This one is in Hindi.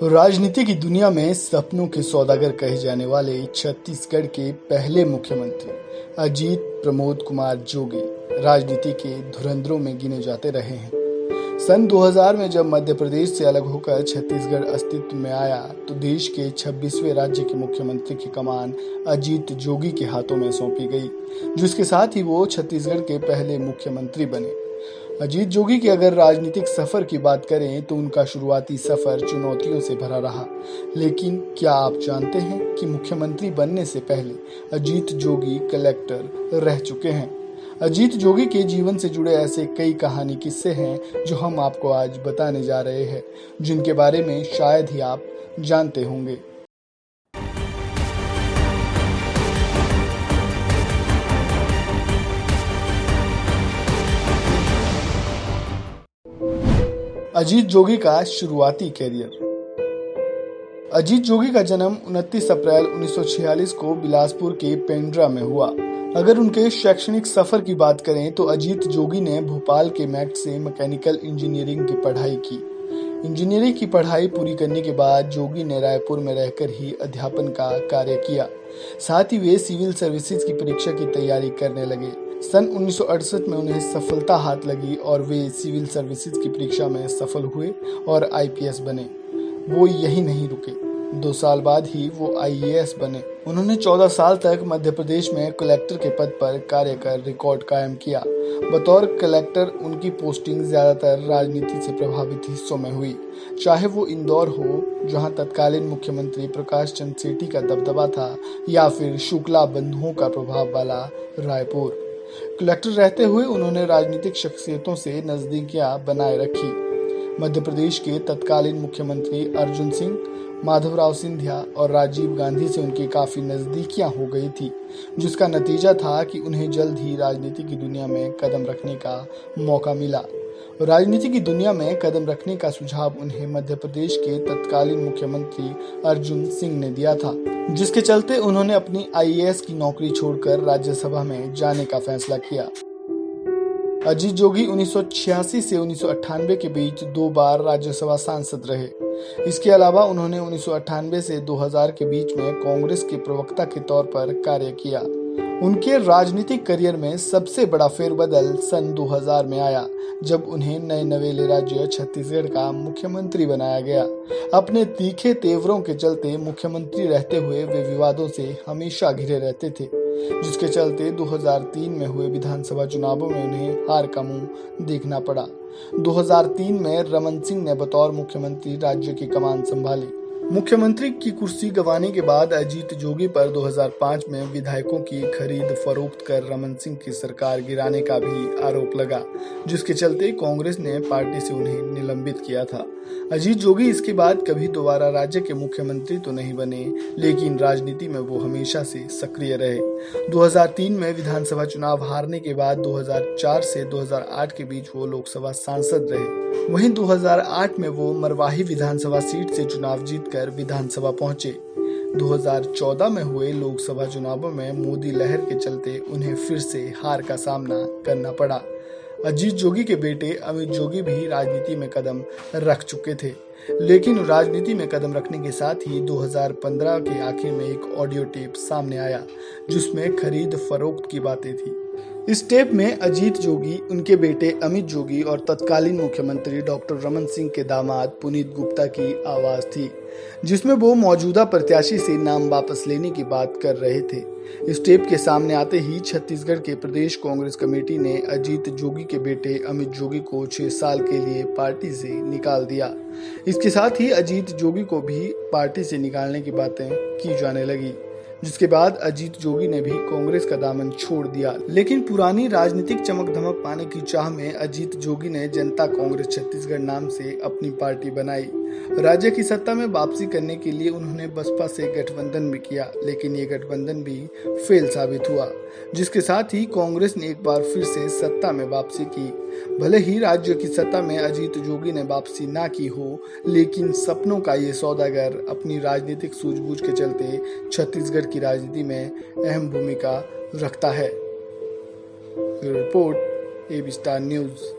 राजनीति की दुनिया में सपनों के सौदागर कहे जाने वाले छत्तीसगढ़ के पहले मुख्यमंत्री अजीत प्रमोद कुमार जोगी राजनीति के धुरंधरों में गिने जाते रहे हैं। सन 2000 में जब मध्य प्रदेश से अलग होकर छत्तीसगढ़ अस्तित्व में आया तो देश के 26वें राज्य के मुख्यमंत्री की कमान अजीत जोगी के हाथों में सौंपी गई, जिसके साथ ही वो छत्तीसगढ़ के पहले मुख्यमंत्री बने। अजीत जोगी के अगर राजनीतिक सफर की बात करें तो उनका शुरुआती सफर चुनौतियों से भरा रहा, लेकिन क्या आप जानते हैं कि मुख्यमंत्री बनने से पहले अजीत जोगी कलेक्टर रह चुके हैं। अजीत जोगी के जीवन से जुड़े ऐसे कई कहानी किस्से हैं जो हम आपको आज बताने जा रहे हैं, जिनके बारे में शायद ही आप जानते होंगे। अजीत जोगी का शुरुआती कैरियर। अजीत जोगी का जन्म 29 अप्रैल 1946 को बिलासपुर के पेंड्रा में हुआ। अगर उनके शैक्षणिक सफर की बात करें तो अजीत जोगी ने भोपाल के मैट से मैकेनिकल इंजीनियरिंग की पढ़ाई की। इंजीनियरिंग की पढ़ाई पूरी करने के बाद जोगी ने रायपुर में रहकर ही अध्यापन का कार्य किया। साथ ही वे सिविल सर्विसेज की परीक्षा की तैयारी करने लगे। सन 1968 में उन्हें सफलता हाथ लगी और वे सिविल सर्विसेज की परीक्षा में सफल हुए और आईपीएस बने। वो यही नहीं रुके, 2 साल बाद ही वो आईएएस बने। उन्होंने 14 साल तक मध्य प्रदेश में कलेक्टर के पद पर कार्य कर रिकॉर्ड कायम किया। बतौर कलेक्टर उनकी पोस्टिंग ज्यादातर राजनीति से प्रभावित हिस्सों में हुई, चाहे वो इंदौर हो जहां तत्कालीन मुख्यमंत्री प्रकाश चंद्र सेठी का दबदबा था, या फिर शुक्ला बंधुओं का प्रभाव वाला रायपुर। कलेक्टर रहते हुए उन्होंने राजनीतिक शख्सियतों से नजदीकियां बनाए रखी। मध्य प्रदेश के तत्कालीन मुख्यमंत्री अर्जुन सिंह, माधवराव सिंधिया और राजीव गांधी से उनकी काफी नजदीकियां हो गई थी, जिसका नतीजा था कि उन्हें जल्द ही राजनीति की दुनिया में कदम रखने का मौका मिला। राजनीति की दुनिया में कदम रखने का सुझाव उन्हें मध्य प्रदेश के तत्कालीन मुख्यमंत्री अर्जुन सिंह ने दिया था, जिसके चलते उन्होंने अपनी आईएएस की नौकरी छोड़कर राज्यसभा में जाने का फैसला किया। अजीत जोगी 1986 से 1998 के बीच 2 बार राज्यसभा सांसद रहे। इसके अलावा उन्होंने 1998 से 2000 के बीच में कांग्रेस के प्रवक्ता के तौर पर कार्य किया। उनके राजनीतिक करियर में सबसे बड़ा फेरबदल सन 2000 में आया, जब उन्हें नए नवेले राज्य छत्तीसगढ़ का मुख्यमंत्री बनाया गया। अपने तीखे तेवरों के चलते मुख्यमंत्री रहते हुए वे विवादों से हमेशा घिरे रहते थे, जिसके चलते 2003 में हुए विधानसभा चुनावों में उन्हें हार का मुंह देखना पड़ा। 2003 में रमन सिंह ने बतौर मुख्यमंत्री राज्य की कमान संभाली। मुख्यमंत्री की कुर्सी गंवाने के बाद अजीत जोगी पर 2005 में विधायकों की खरीद फरोख्त कर रमन सिंह की सरकार गिराने का भी आरोप लगा, जिसके चलते कांग्रेस ने पार्टी से उन्हें निलंबित किया था। अजीत जोगी इसके बाद कभी दोबारा राज्य के मुख्यमंत्री तो नहीं बने, लेकिन राजनीति में वो हमेशा से सक्रिय रहे। 2003 में विधानसभा चुनाव हारने के बाद 2004 से 2008 के बीच वो लोकसभा सांसद रहे। वहीं 2008 में वो मरवाही विधानसभा सीट से चुनाव जीतकर विधानसभा पहुंचे। 2014 में हुए लोकसभा चुनावों में मोदी लहर के चलते उन्हें फिर से हार का सामना करना पड़ा। अजीत जोगी के बेटे अमित जोगी भी राजनीति में कदम रख चुके थे, लेकिन राजनीति में कदम रखने के साथ ही 2015 के आखिर में एक ऑडियो टेप सामने आया, जिसमें खरीद फरोख्त की बातें थी। इस टेप में अजीत जोगी, उनके बेटे अमित जोगी और तत्कालीन मुख्यमंत्री डॉक्टर रमन सिंह के दामाद पुनीत गुप्ता की आवाज थी, जिसमें वो मौजूदा प्रत्याशी से नाम वापस लेने की बात कर रहे थे। इस टेप के सामने आते ही छत्तीसगढ़ के प्रदेश कांग्रेस कमेटी ने अजीत जोगी के बेटे अमित जोगी को 6 साल के लिए पार्टी से निकाल दिया। इसके साथ ही अजीत जोगी को भी पार्टी से निकालने की बातें की जाने लगी, जिसके बाद अजीत जोगी ने भी कांग्रेस का दामन छोड़ दिया। लेकिन पुरानी राजनीतिक चमक धमक पाने की चाह में अजीत जोगी ने जनता कांग्रेस छत्तीसगढ़ नाम से अपनी पार्टी बनाई। राज्य की सत्ता में वापसी करने के लिए उन्होंने बसपा से गठबंधन भी किया, लेकिन ये गठबंधन भी फेल साबित हुआ, जिसके साथ ही कांग्रेस ने एक बार फिर से सत्ता में वापसी की। भले ही राज्य की सत्ता में अजीत जोगी ने वापसी ना की हो, लेकिन सपनों का ये सौदागर अपनी राजनीतिक सूझबूझ के चलते छत्तीसगढ़ की राजनीति में अहम भूमिका रखता है। Report AB Star news.